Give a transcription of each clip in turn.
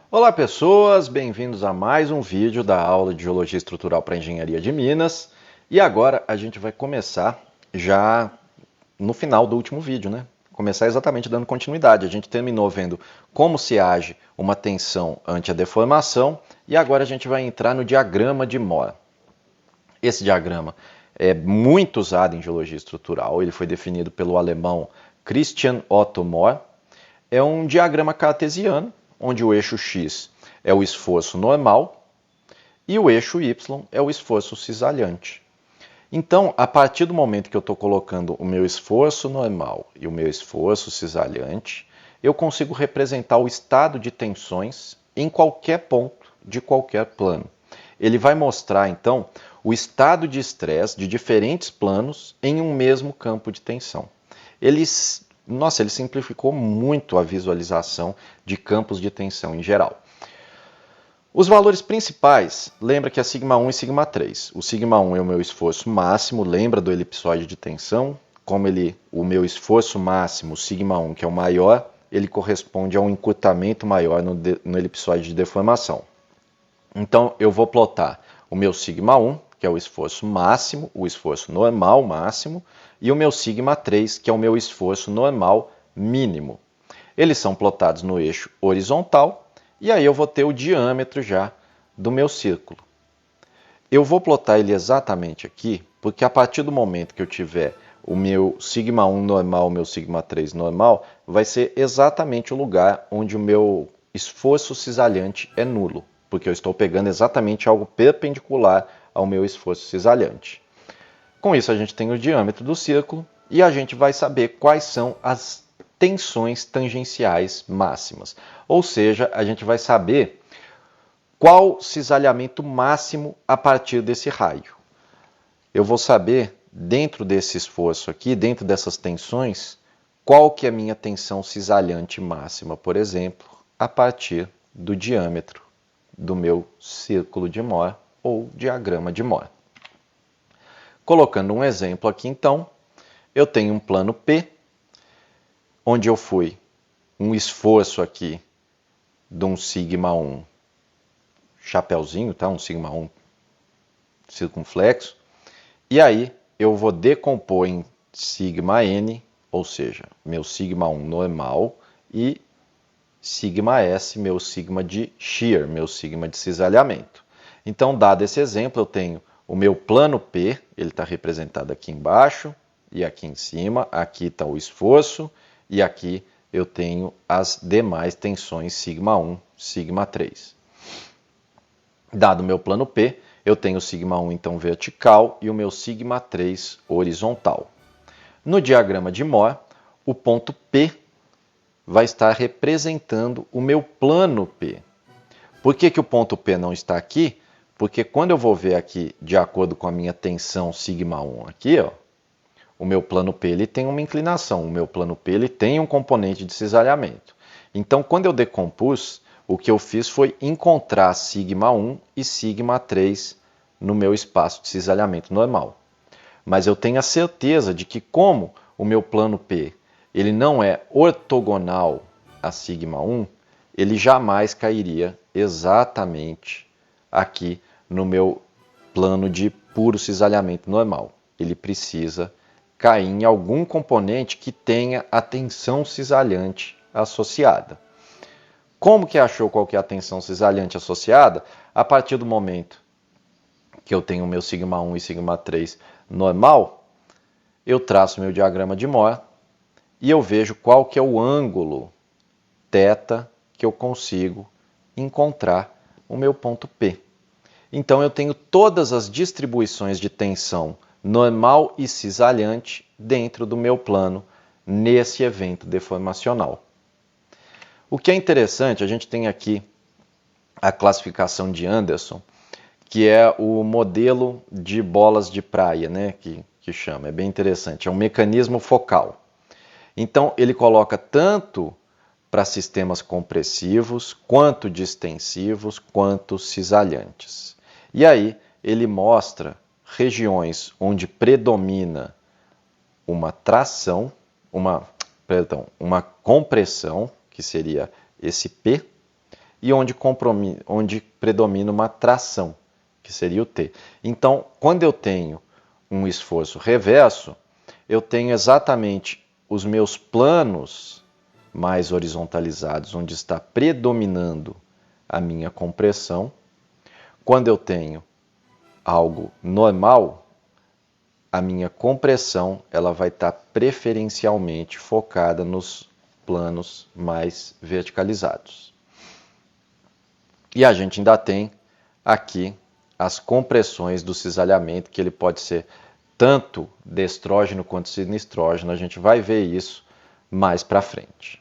Olá pessoas, bem-vindos a mais um vídeo da aula de Geologia Estrutural para Engenharia de Minas. E agora a gente vai começar já no final do último vídeo, né? Começar exatamente dando continuidade. A gente terminou vendo como se age uma tensão ante a deformação e agora a gente vai entrar no diagrama de Mohr. Esse diagrama é muito usado em Geologia Estrutural, ele foi definido pelo alemão Christian Otto Mohr. É um diagrama cartesiano, onde o eixo x é o esforço normal e o eixo y é o esforço cisalhante. Então, a partir do momento que eu estou colocando o meu esforço normal e o meu esforço cisalhante, eu consigo representar o estado de tensões em qualquer ponto de qualquer plano. Ele vai mostrar, então, o estado de estresse de diferentes planos em um mesmo campo de tensão. Ele simplificou muito a visualização de campos de tensão em geral. Os valores principais, lembra que é σ1 e σ3. O σ1 é o meu esforço máximo, lembra do elipsoide de tensão? Como o meu esforço máximo, σ1, que é o maior, ele corresponde a um encurtamento maior no elipsoide de deformação. Então, eu vou plotar o meu σ1, que é o esforço máximo, o esforço normal máximo, e o meu σ3, que é o meu esforço normal mínimo. Eles são plotados no eixo horizontal, e aí eu vou ter o diâmetro já do meu círculo. Eu vou plotar ele exatamente aqui, porque a partir do momento que eu tiver o meu σ1 normal, o meu σ3 normal, vai ser exatamente o lugar onde o meu esforço cisalhante é nulo, porque eu estou pegando exatamente algo perpendicular ao meu esforço cisalhante. Com isso, a gente tem o diâmetro do círculo e a gente vai saber quais são as tensões tangenciais máximas. Ou seja, a gente vai saber qual cisalhamento máximo a partir desse raio. Eu vou saber, dentro desse esforço aqui, dentro dessas tensões, qual que é a minha tensão cisalhante máxima, por exemplo, a partir do diâmetro do meu círculo de Mohr ou diagrama de Mohr. Colocando um exemplo aqui, então, eu tenho um plano P, onde eu fui um esforço aqui de um σ1 chapeuzinho, tá? Um σ1 circunflexo, e aí eu vou decompor em σn, ou seja, meu σ1 normal, e σs, meu sigma de shear, meu sigma de cisalhamento. Então, dado esse exemplo, eu tenho o meu plano P, ele está representado aqui embaixo e aqui em cima, aqui está o esforço, e aqui eu tenho as demais tensões σ1, σ3. Dado o meu plano P, eu tenho o σ1 então vertical e o meu σ3 horizontal. No diagrama de Mohr, o ponto P vai estar representando o meu plano P. Por que o ponto P não está aqui? Porque quando eu vou ver aqui, de acordo com a minha tensão σ1 aqui, ó, o meu plano P ele tem uma inclinação, o meu plano P ele tem um componente de cisalhamento. Então, quando eu decompus, o que eu fiz foi encontrar σ1 e σ3 no meu espaço de cisalhamento normal. Mas eu tenho a certeza de que, como o meu plano P ele não é ortogonal a σ1, ele jamais cairia exatamente aqui no meu plano de puro cisalhamento normal. Ele precisa cair em algum componente que tenha a tensão cisalhante associada. Como que achou qual que é a tensão cisalhante associada? A partir do momento que eu tenho o meu σ1 e σ3 normal, eu traço meu diagrama de Mohr e eu vejo qual que é o ângulo θ que eu consigo encontrar o meu ponto P. Então eu tenho todas as distribuições de tensão normal e cisalhante dentro do meu plano nesse evento deformacional. O que é interessante, a gente tem aqui a classificação de Anderson, que é o modelo de bolas de praia, né, que chama. É bem interessante, é um mecanismo focal. Então ele coloca tanto para sistemas compressivos, quanto distensivos, quanto cisalhantes. E aí ele mostra regiões onde predomina uma tração, uma compressão, que seria esse P, e onde predomina uma tração, que seria o T. Então, quando eu tenho um esforço reverso, eu tenho exatamente os meus planos mais horizontalizados, onde está predominando a minha compressão. Quando eu tenho algo normal, a minha compressão ela vai estar preferencialmente focada nos planos mais verticalizados. E a gente ainda tem aqui as compressões do cisalhamento, que ele pode ser tanto destrógeno quanto sinistrógeno. A gente vai ver isso mais para frente.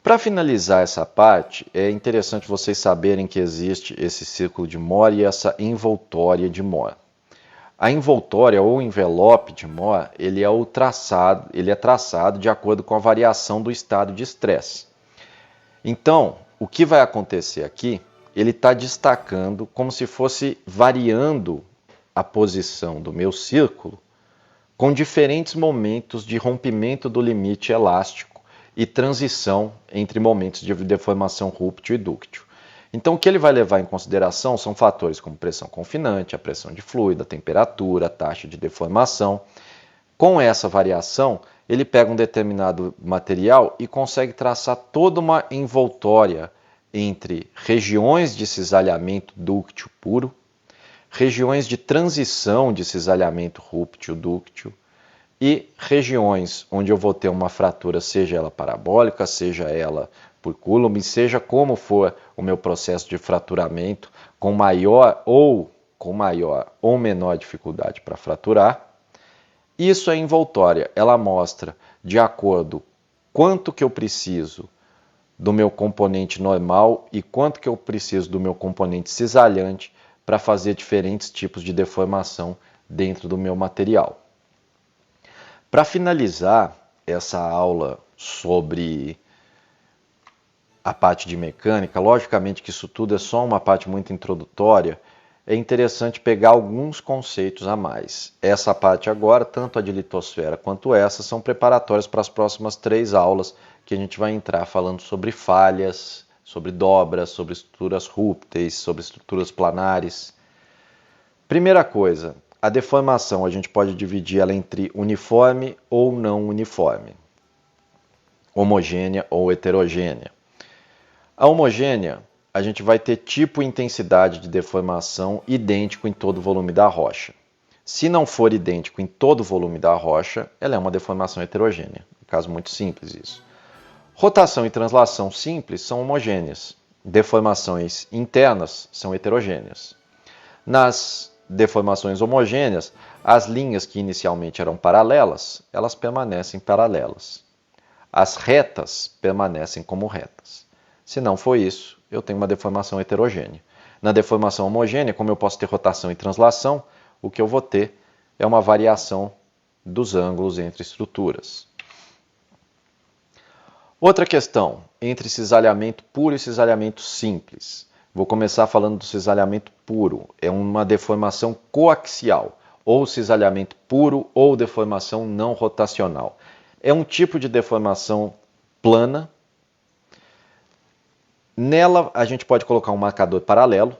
Para finalizar essa parte, é interessante vocês saberem que existe esse círculo de Mohr e essa envoltória de Mohr. A envoltória ou envelope de Mohr, ele é traçado de acordo com a variação do estado de estresse. Então, o que vai acontecer aqui, ele está destacando como se fosse variando a posição do meu círculo com diferentes momentos de rompimento do limite elástico e transição entre momentos de deformação rúptil e dúctil. Então, o que ele vai levar em consideração são fatores como pressão confinante, a pressão de fluido, a temperatura, a taxa de deformação. Com essa variação, ele pega um determinado material e consegue traçar toda uma envoltória entre regiões de cisalhamento dúctil puro, regiões de transição de cisalhamento rúptil-dúctil e regiões onde eu vou ter uma fratura, seja ela parabólica, seja ela por Coulomb, seja como for o meu processo de fraturamento, com maior ou menor dificuldade para fraturar. Isso é envoltória, ela mostra de acordo quanto que eu preciso do meu componente normal e quanto que eu preciso do meu componente cisalhante para fazer diferentes tipos de deformação dentro do meu material. Para finalizar essa aula sobre a parte de mecânica, logicamente que isso tudo é só uma parte muito introdutória, é interessante pegar alguns conceitos a mais. Essa parte agora, tanto a de litosfera quanto essa, são preparatórias para as próximas 3 aulas, que a gente vai entrar falando sobre falhas, sobre dobras, sobre estruturas rúpteis, sobre estruturas planares. Primeira coisa, a deformação a gente pode dividir ela entre uniforme ou não uniforme, homogênea ou heterogênea. A homogênea, a gente vai ter tipo e intensidade de deformação idêntico em todo o volume da rocha. Se não for idêntico em todo o volume da rocha, ela é uma deformação heterogênea. Um caso muito simples isso. Rotação e translação simples são homogêneas. Deformações internas são heterogêneas. Nas deformações homogêneas, as linhas que inicialmente eram paralelas, elas permanecem paralelas. As retas permanecem como retas. Se não for isso, eu tenho uma deformação heterogênea. Na deformação homogênea, como eu posso ter rotação e translação, o que eu vou ter é uma variação dos ângulos entre estruturas. Outra questão, entre cisalhamento puro e cisalhamento simples. Vou começar falando do cisalhamento puro. É uma deformação coaxial, ou cisalhamento puro ou deformação não rotacional. É um tipo de deformação plana. Nela, a gente pode colocar um marcador paralelo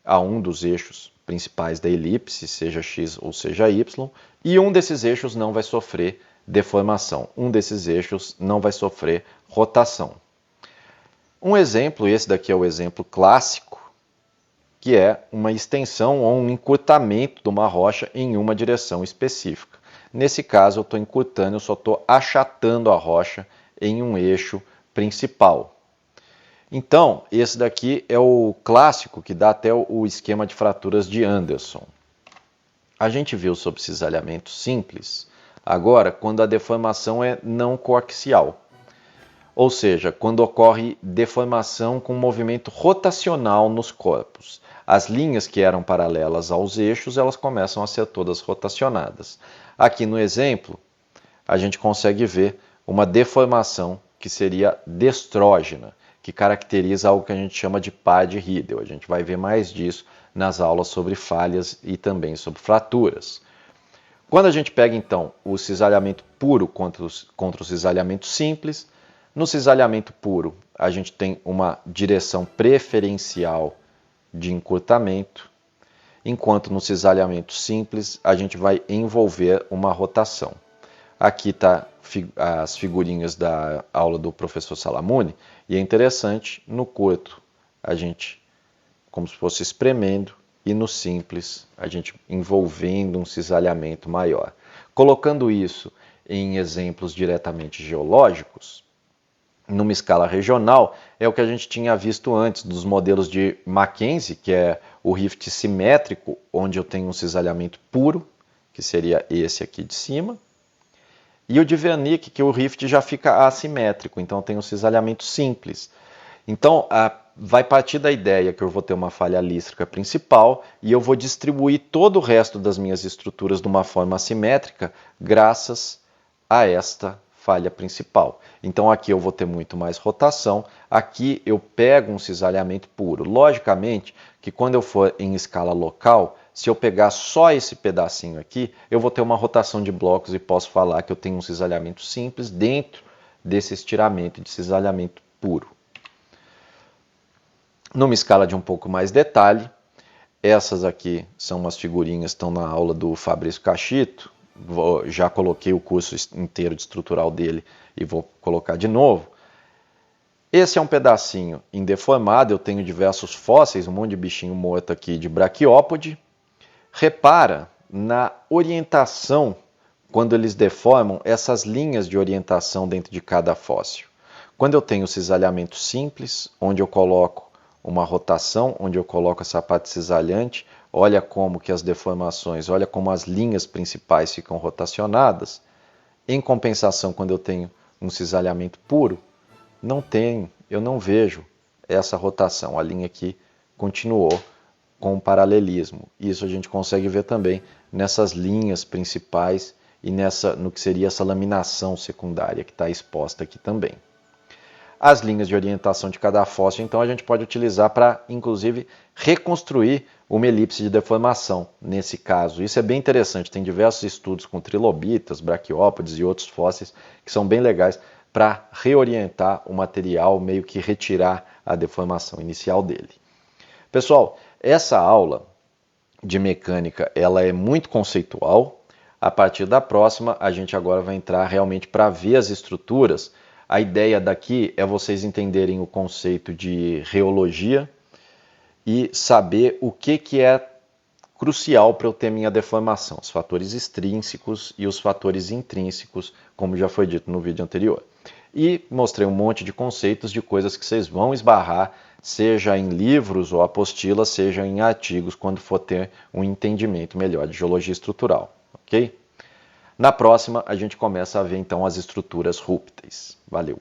a um dos eixos principais da elipse, seja x ou seja y, e um desses eixos não vai sofrer deformação. Um desses eixos não vai sofrer rotação. Um exemplo, esse daqui é o exemplo clássico, que é uma extensão ou um encurtamento de uma rocha em uma direção específica. Nesse caso, eu estou encurtando, eu só estou achatando a rocha em um eixo principal. Então, esse daqui é o clássico que dá até o esquema de fraturas de Anderson. A gente viu sobre cisalhamento simples, agora quando a deformação é não coaxial. Ou seja, quando ocorre deformação com movimento rotacional nos corpos. As linhas que eram paralelas aos eixos, elas começam a ser todas rotacionadas. Aqui no exemplo, a gente consegue ver uma deformação que seria destrógena, que caracteriza algo que a gente chama de par de Ridel. A gente vai ver mais disso nas aulas sobre falhas e também sobre fraturas. Quando a gente pega, então, o cisalhamento puro contra o cisalhamento simples, No cisalhamento puro, a gente tem uma direção preferencial de encurtamento, enquanto no cisalhamento simples, a gente vai envolver uma rotação. Aqui está as figurinhas da aula do professor Salamone, e é interessante, no curto, a gente como se fosse espremendo, e no simples, a gente envolvendo um cisalhamento maior. Colocando isso em exemplos diretamente geológicos, numa escala regional, é o que a gente tinha visto antes dos modelos de Mackenzie, que é o rift simétrico, onde eu tenho um cisalhamento puro, que seria esse aqui de cima, e o de Wernicke, que o rift já fica assimétrico, então tem um cisalhamento simples. Então, vai partir da ideia que eu vou ter uma falha lístrica principal e eu vou distribuir todo o resto das minhas estruturas de uma forma assimétrica graças a esta falha principal. Então aqui eu vou ter muito mais rotação, aqui eu pego um cisalhamento puro. Logicamente que quando eu for em escala local, se eu pegar só esse pedacinho aqui, eu vou ter uma rotação de blocos e posso falar que eu tenho um cisalhamento simples dentro desse estiramento de cisalhamento puro. Numa escala de um pouco mais detalhe, essas aqui são umas figurinhas que estão na aula do Fabrício Cachito. Já coloquei o curso inteiro de estrutural dele e vou colocar de novo. Esse é um pedacinho indeformado, eu tenho diversos fósseis, um monte de bichinho morto aqui de braquiópode. Repara na orientação, quando eles deformam, essas linhas de orientação dentro de cada fóssil. Quando eu tenho cisalhamento simples, onde eu coloco uma rotação, onde eu coloco essa parte cisalhante, olha como que as deformações, olha como as linhas principais ficam rotacionadas. Em compensação, quando eu tenho um cisalhamento puro, eu não vejo essa rotação. A linha aqui continuou com paralelismo. Isso a gente consegue ver também nessas linhas principais e no que seria essa laminação secundária que está exposta aqui também. As linhas de orientação de cada fóssil, então, a gente pode utilizar para, inclusive, reconstruir uma elipse de deformação, nesse caso. Isso é bem interessante, tem diversos estudos com trilobitas, braquiópodes e outros fósseis que são bem legais para reorientar o material, meio que retirar a deformação inicial dele. Pessoal, essa aula de mecânica, ela é muito conceitual. A partir da próxima, a gente agora vai entrar realmente para ver as estruturas. A ideia daqui é vocês entenderem o conceito de reologia e saber o que é crucial para eu ter minha deformação, os fatores extrínsecos e os fatores intrínsecos, como já foi dito no vídeo anterior. E mostrei um monte de conceitos de coisas que vocês vão esbarrar, seja em livros ou apostilas, seja em artigos, quando for ter um entendimento melhor de geologia estrutural, ok? Na próxima, a gente começa a ver então as estruturas rúpteis. Valeu!